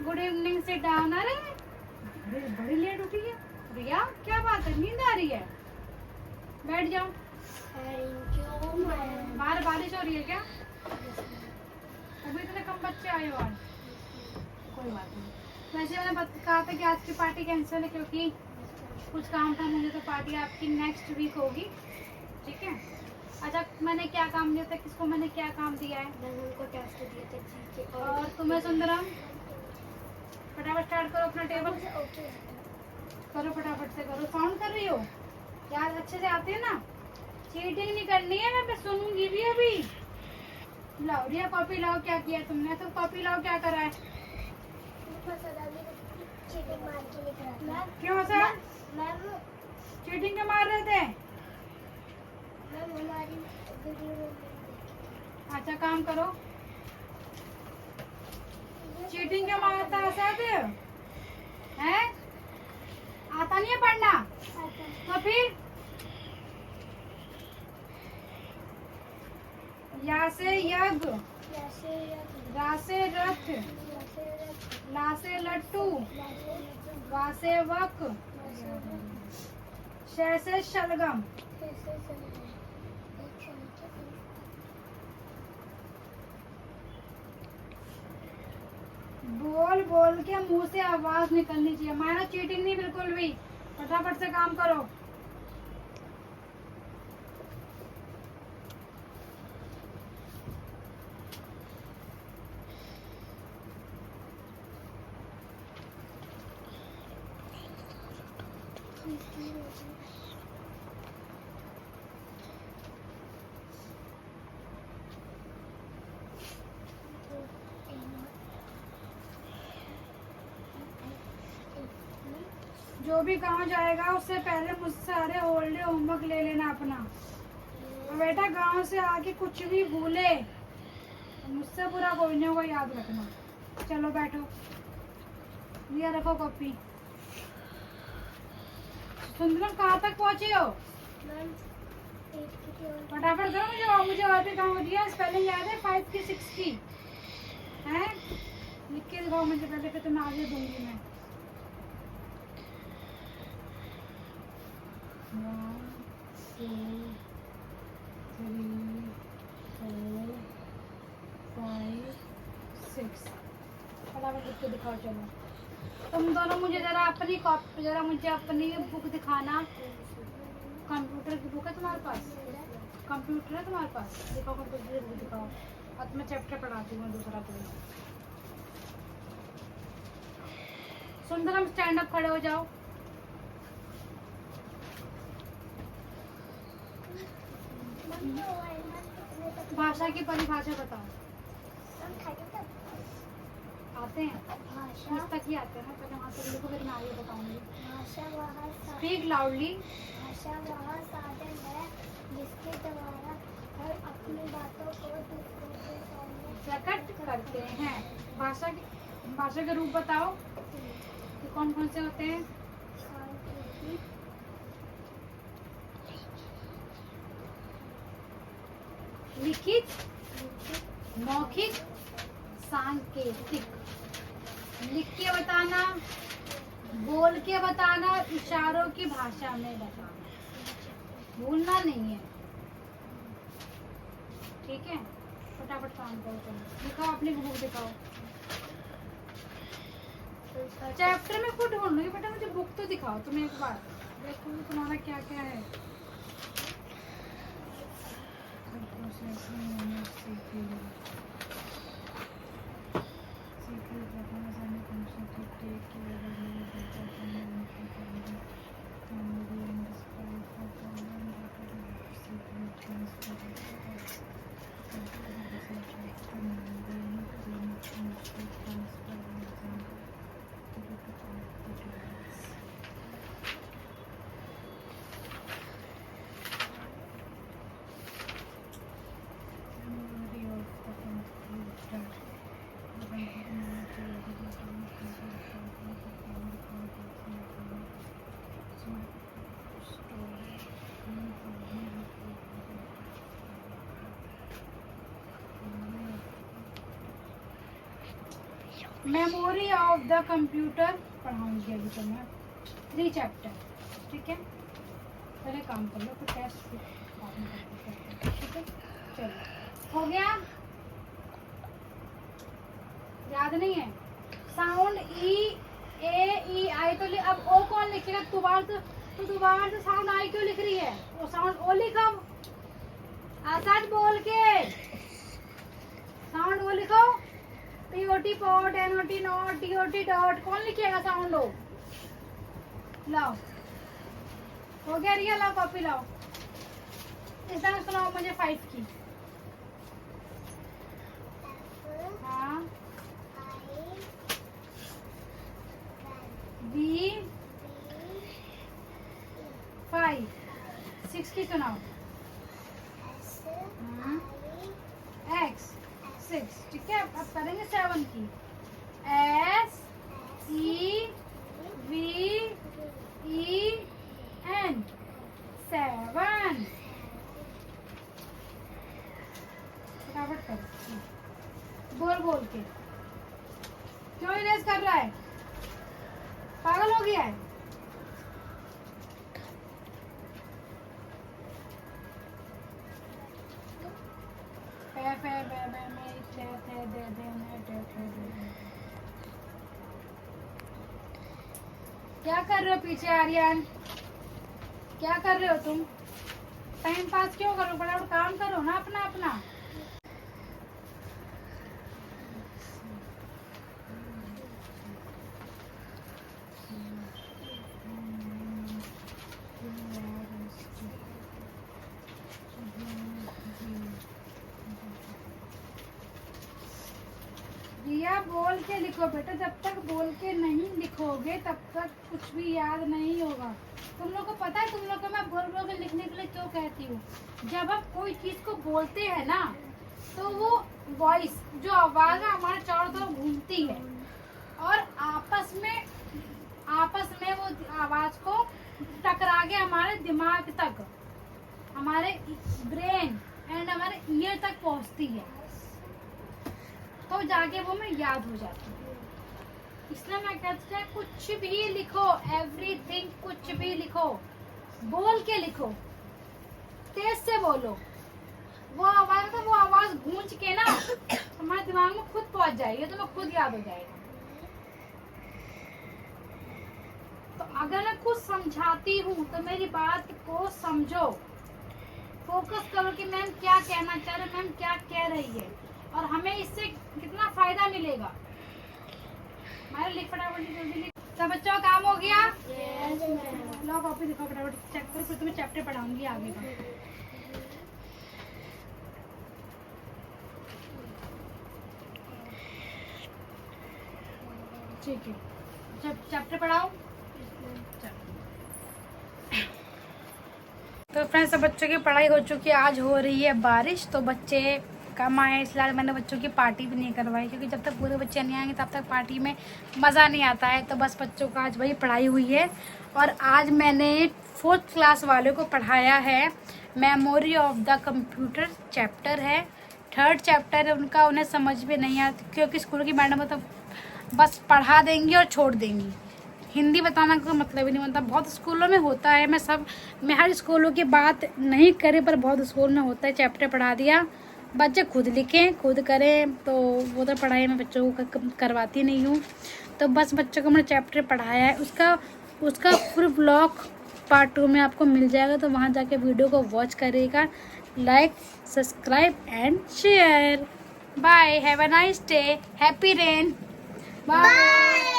Good evening से down. अरे बड़ी लेट उठी है रिया, क्या बात है, नींद आ रही है? बैठ जाओ। बाहर बारिश हो रही है क्या? अभी इतने कम बच्चे आए हो आज? कोई बात नहीं। वैसे मैंने कहा था कि आज की पार्टी कैंसिल है क्योंकि कुछ काम था मुझे, तो पार्टी आपकी नेक्स्ट वीक होगी, ठीक है? अच्छा, मैंने क्या काम दिया था, किसको मैंने क्या काम दिया है? मैंने उनको टेस्ट दिए थे जीके और तुम्हें सुंदरम? फटाफट स्टार्ट करो अपना टेबल। करो फटाफट से करो। साउंड कर रही हो? याद अच्छे से आते हैं ना? चीटिंग नहीं करनी है, मैं सुनूंगी भी अभी। लाओ रिया कॉपी लाओ, क्या किया तुमने? तो कॉपी लाओ, क्या करा है? चीटिंग मार के लिख रहा था। क्यों सर? मैम चीटिंग के मार रहे थे? मैम हमारी वीडियो में। अच्छा काम करो। चीटिंग के मारता है सर है? आता नहीं है पढ़ना? तो फिर या से यज्ञ, रा से रथ, ला से लट्टू, वा से वक, श से शलगम। बोल बोल के मुंह से आवाज निकलनी चाहिए। माना चीटिंग नहीं बिल्कुल भी। फटाफट से काम करो। जो भी गांव जाएगा उससे पहले मुझसे सारे होल्डे होमवर्क ले लेना अपना। और बेटा गांव से आके कुछ भी भूले मुझसे पूरा कोई नहीं होगा, याद रखना। चलो बैठो, ये रखो कॉपी। सुंदरम कहाँ तक पहुँचे हो? फटाफट करो, मुझे और भी काम दिया। स्पेलिंग याद है 5 की 6 की है? लिख के दिखाओ मुझे पहले, फिर तुम्हें आगे दूंगी मैं। 1 2 3 4 5 6। फटाफट लिख के दिखाओ। चलो तुम दोनों मुझे जरा मुझे अपनी बुक दिखाना। कंप्यूटर की बुक है तुम्हारे पास? कंप्यूटर है तुम्हारे पास? दिखाओ कंप्यूटर की बुक दिखाओ। अब मैं चैप्टर पढ़ाती हूँ दूसरा कोई। सुंदरम स्टैंड अप, खड़े हो जाओ। भाषा की परिभाषा बताओ। आते हैं? किस तक ही आते हैं ना? पहले वहाँ से लिखो, फिर मैं आगे बताऊंगी। Speak loudly. भाषा वह साधन है जिसके द्वारा हम अपनी बातों को दूसरों के सामने प्रकट करते हैं। भाषा के रूप बताओ कि कौन कौन से होते हैं? लिखित, मौखिक, सांकेतिक। लिख के बताना, बोल के बताना, इशारों की भाषा में बताना, भूलना नहीं है, ठीक है? फटाफट काम करो। चलो दिखाओ अपनी बुक दिखाओ। चैप्टर में खुद ढूंढ लूंगी, बेटा मुझे बुक तो दिखाओ तुम एक बार, देखो तुम्हारा क्या क्या है। मेमोरी ऑफ द कंप्यूटर पढ़ाऊंगी अभी तो मैं 3 चैप्टर, ठीक है। पहले काम कर लो फिर टेस्ट बाद में करते हैं, ठीक है। चलो हो गया, याद नहीं है साउंड ई ए ई आई तो अब ओ कौन लिखेगा? दोबारा तो साउंड आई क्यों लिख रही है? वो साउंड ओ लिखो, सच बोल के साउंड ओ लिखो। POT pot, NOT not, TOT dot, कौन लिखेगा साउंड ओ? लाओ हो गया रिया, लाओ कॉपी लाओ। इस तरह सुनाओ मुझे 5 की। हाँ बी 5 6 की सुनाओ। एक्स 6, ठीक है। अब करेंगे 7 की। S E V E N 7। फटाफट कर, बोल बोल के। क्यों इरेज कर रहा है? पागल हो गया है? क्या कर रहे हो पीछे आर्यन? क्या कर रहे हो तुम? टाइम पास क्यों करो? बड़ा काम करो ना अपना अपना। रिया बोल के लिखो बेटा, जब तक बोल के नहीं लिखोगे तब तक कुछ भी याद नहीं होगा। तुम लोग को पता है, तुम लोग को मैं बोल बोल के लिखने के लिए क्यों कहती हूँ? जब हम कोई चीज को बोलते हैं ना तो वो वॉइस जो आवाज है हमारे चारों तरफ घूमती है और आपस में वो आवाज को टकरा के हमारे दिमाग तक, हमारे ब्रेन एंड हमारे ईयर तक पहुंचती है, तो जाके वो में याद हो जाती है। इसलिए मैं कहती हूँ कुछ भी लिखो, एवरीथिंग, कुछ भी लिखो, बोल के लिखो, तेज से बोलो। वो आवाज गूंज के ना हमारे दिमाग में खुद पहुंच जाएगी, तो मैं खुद याद हो जाएगा। तो अगर मैं कुछ समझाती हूँ तो मेरी बात को समझो, फोकस करो कि मैम क्या कहना चाह रहे, मैम क्या कह रही है और हमें इससे कितना फायदा मिलेगा। हमारे लिख फटाफट जल्दी लिख। सब बच्चों का काम हो गया? लो कॉपी दिखाओ फटाफट, चेक करो, फिर तुम्हें चैप्टर पढ़ाऊंगी आगे का। ठीक है, चैप्टर पढ़ाओ। तो फ्रेंड्स, सब बच्चों की पढ़ाई हो चुकी है। आज हो रही है बारिश तो बच्चे कम आए, इसलिए मैंने बच्चों की पार्टी भी नहीं करवाई, क्योंकि जब तक पूरे बच्चे नहीं आएंगे तब तक पार्टी में मज़ा नहीं आता है। तो बस बच्चों का आज वही पढ़ाई हुई है। और आज मैंने 4th क्लास वाले को पढ़ाया है memory of the computer chapter है, 3rd चैप्टर है उनका। उन्हें समझ में नहीं आता क्योंकि स्कूल की मैडम तो बस पढ़ा देंगी और छोड़ देंगी, हिंदी बताना का मतलब ही नहीं बनता। बहुत स्कूलों में होता है, मैं हर स्कूलों की बात नहीं करी, पर बहुत स्कूल में होता है, चैप्टर पढ़ा दिया, बच्चे खुद लिखें खुद करें, तो वो तो पढ़ाई में बच्चों को करवाती नहीं हूँ। तो बस बच्चों को मैंने चैप्टर पढ़ाया है, उसका फुल ब्लॉग पार्ट 2 में आपको मिल जाएगा, तो वहाँ जाके वीडियो को वॉच करिएगा। Like, subscribe and share. Bye, have a nice day, happy rain, bye.